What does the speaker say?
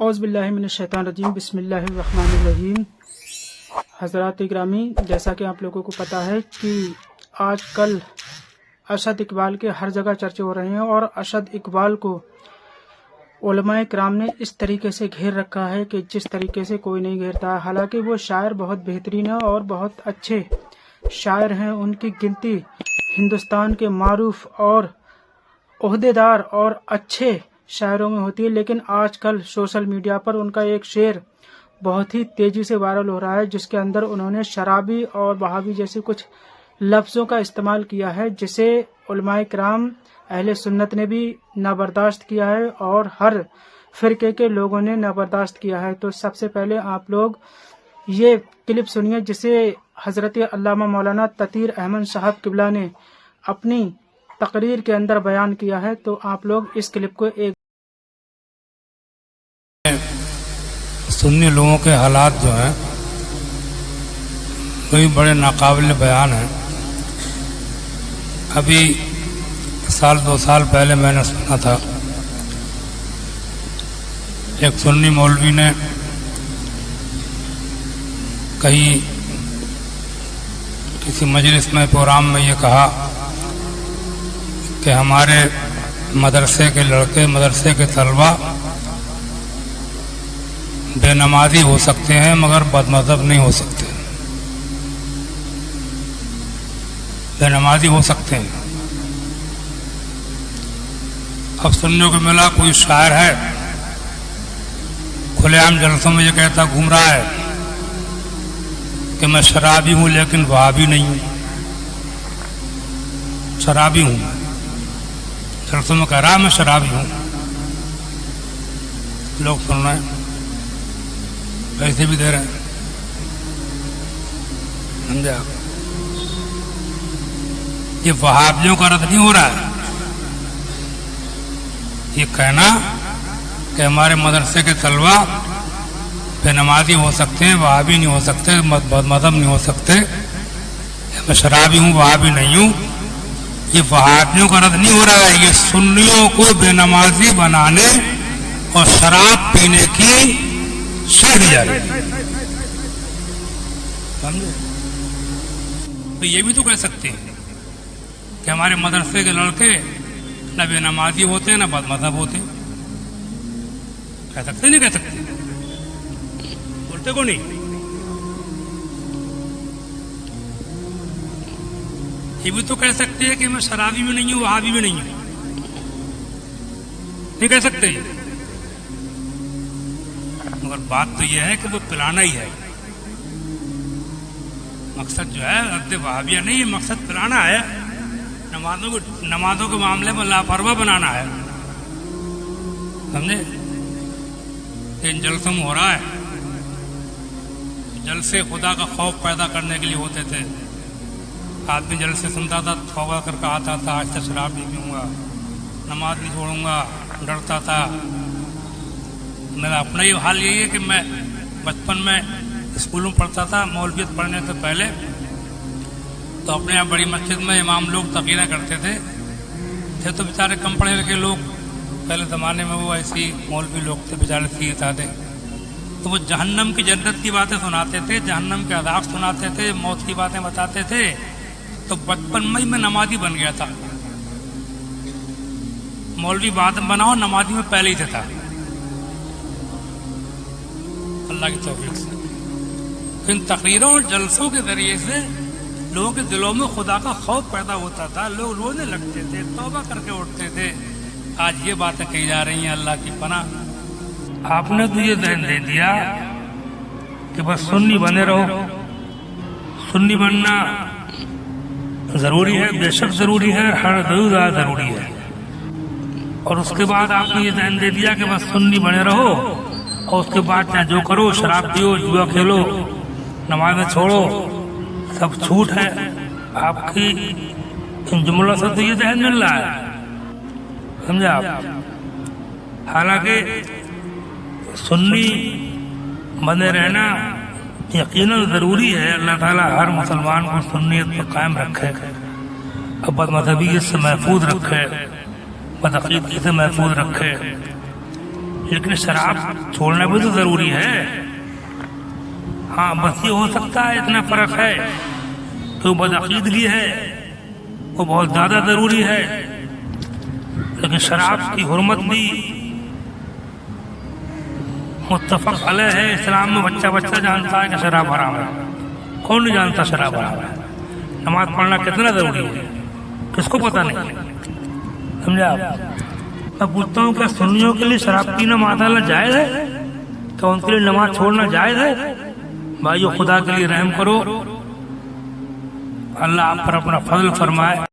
اعوذ باللہ من الشیطان الرجیم بسم اللہ الرحمن الرحیم۔ حضرات گرامی، جیسا کہ آپ لوگوں کو پتہ ہے کہ آج کل ارشد اقبال کے ہر جگہ چرچے ہو رہے ہیں، اور ارشد اقبال کو علماء کرام نے اس طریقے سے گھیر رکھا ہے کہ جس طریقے سے کوئی نہیں گھیرتا۔ حالانکہ وہ شاعر بہت بہترین ہیں اور بہت اچھے شاعر ہیں، ان کی گنتی ہندوستان کے معروف اور عہدیدار اور اچھے شاعروں میں ہوتی ہے، لیکن آج کل سوشل میڈیا پر ان کا ایک شعر بہت ہی تیزی سے وائرل ہو رہا ہے، جس کے اندر انہوں نے شرابی اور وہابی جیسے کچھ لفظوں کا استعمال کیا ہے، جسے علماء کرام اہل سنت نے بھی نابرداشت کیا ہے اور ہر فرقے کے لوگوں نے نابرداشت کیا ہے۔ تو سب سے پہلے آپ لوگ یہ کلپ سنیے جسے حضرت علامہ مولانا تطہیر احمد صاحب قبلہ نے اپنی تقریر کے اندر بیان کیا ہے۔ تو آپ لوگ اس کلپ کو ایک سنی لوگوں کے حالات جو ہیں وہی بڑے ناقابل بیان ہیں۔ ابھی سال دو سال پہلے میں نے سنا تھا، ایک سنی مولوی نے کہیں کسی مجلس میں پروگرام میں یہ کہا کہ ہمارے مدرسے کے لڑکے، مدرسے کے طلبہ بے نمازی ہو سکتے ہیں مگر بد مذہب نہیں ہو سکتے، بے نمازی ہو سکتے ہیں۔ اب سننے کو ملا کوئی شاعر ہے کھلے عام جلسوں میں یہ کہتا گھوم رہا ہے کہ میں شرابی ہوں لیکن وہابی نہیں ہوں، شرابی ہوں، جلسوں میں کہہ رہا میں شرابی ہوں، لوگ سن رہے ہیں، پیسے بھی دے رہے ہیں، سمجھے آپ؟ یہ وہابیوں کا رد نہیں ہو رہا ہے، یہ کہنا کہ ہمارے مدرسے کے طلبہ بے نمازی ہو سکتے ہیں، وہابی نہیں ہو سکتے، بد مذہب نہیں ہو سکتے، میں شرابی ہوں وہابی نہیں ہوں، یہ وہابیوں کا رد نہیں ہو رہا ہے، یہ سنیوں کو بے نمازی بنانے اور شراب پینے کی شرح دی جا رہی ہے، سمجھے؟ تو یہ بھی تو کہہ سکتے ہیں کہ ہمارے مدرسے کے لڑکے نہ بے نمازی ہوتے ہیں نہ بد مذہب ہوتے ہیں، کہہ سکتے نہیں کہہ سکتے، بولتے کو نہیں؟ یہ بھی تو کہہ سکتے ہیں کہ میں شرابی بھی نہیں ہوں وہابی بھی نہیں ہوں، نہیں کہہ سکتے، مگر بات تو یہ ہے کہ وہ پلانا ہی ہے، مقصد جو ہے رد وہابیہ نہیں ہے، مقصد پلانا ہے، نمازوں کے معاملے میں لاپرواہ بنانا ہے، سمجھے؟ ان جلسوں میں ہو رہا ہے، جلسے خدا کا خوف پیدا کرنے کے لیے ہوتے تھے، آدمی جلسے سنتا تھا توبہ کر کے آتا تھا، آج سے شراب نہیں پیوں گا، نماز نہیں چھوڑوں گا، ڈرتا تھا۔ میرا اپنا ہی حال یہی ہے کہ میں بچپن میں اسکولوں پڑھتا تھا، مولویت پڑھنے سے پہلے تو اپنے یہاں بڑی مسجد میں امام لوگ تقریر کرتے تھے تو بیچارے کم پڑھے لکھے لوگ، پہلے زمانے میں وہ ایسی مولوی لوگ تھے بیچارے سیدھے سادے، تو وہ جہنم کی جنت کی باتیں سناتے تھے، جہنم کے عذاب سناتے تھے، موت کی باتیں بتاتے تھے، تو بچپن میں نمازی بن گیا تھا، مولوی بعد میں بنا ہو، نمازی میں پہلے ہی سے تھا، اللہ کی توفیق سے۔ ان تقریروں اور جلسوں کے ذریعے سے لوگوں کے دلوں میں خدا کا خوف پیدا ہوتا تھا، لوگ رونے لگتے تھے، توبہ کر کے اٹھتے تھے۔ آج یہ باتیں کہی جا رہی ہیں، اللہ کی پناہ۔ آپ نے تو یہ ذہن دے دیا کہ بس سنی بنے رہو، سنی بننا ضروری ہے، بے شک ضروری ہے، ہر ضرور ضروری ہے، اور اس کے بعد آپ نے یہ ذہن دے دیا کہ بس سنی بنے رہو، اور اس کے بعد چاہے جو کرو، شراب پیو، جوا کھیلو، نمازیں چھوڑو، سب چھوٹ ہے۔ آپ کی ان جملوں سے تو یہ ذہن مل رہا ہے، سمجھے آپ؟ حالانکہ سنی بنے رہنا یقیناً ضروری ہے، اللہ تعالیٰ ہر مسلمان کو سنیت پر قائم رکھے، اور بد مذہبیت سے محفوظ رکھے، بدعقیدگی سے محفوظ رکھے، لیکن شراب چھوڑنا بھی تو ضروری ہے. ہاں بس یہ ہو سکتا ہے اتنا فرق ہے تو بدعقیدگی ہے وہ بہت زیادہ ضروری ہے. لیکن شراب کی حرمت بھی متفق علیہ ہے. اسلام میں بچہ بچہ جانتا ہے کہ شراب حرام ہے. کون نہیں جانتا شراب حرام ہے؟ نماز پڑھنا کتنا ضروری ہے کس کو پتہ نہیں. سمجھا آپ؟ میں پوچھتا ہوں کہ سنیوں کے لیے شراب پینا معاذ جائز ہے؟ تو ان کے لیے نماز چھوڑنا جائز ہے؟ بھائیو خدا کے لیے رحم کرو. اللہ آپ پر اپنا فضل فرمائے.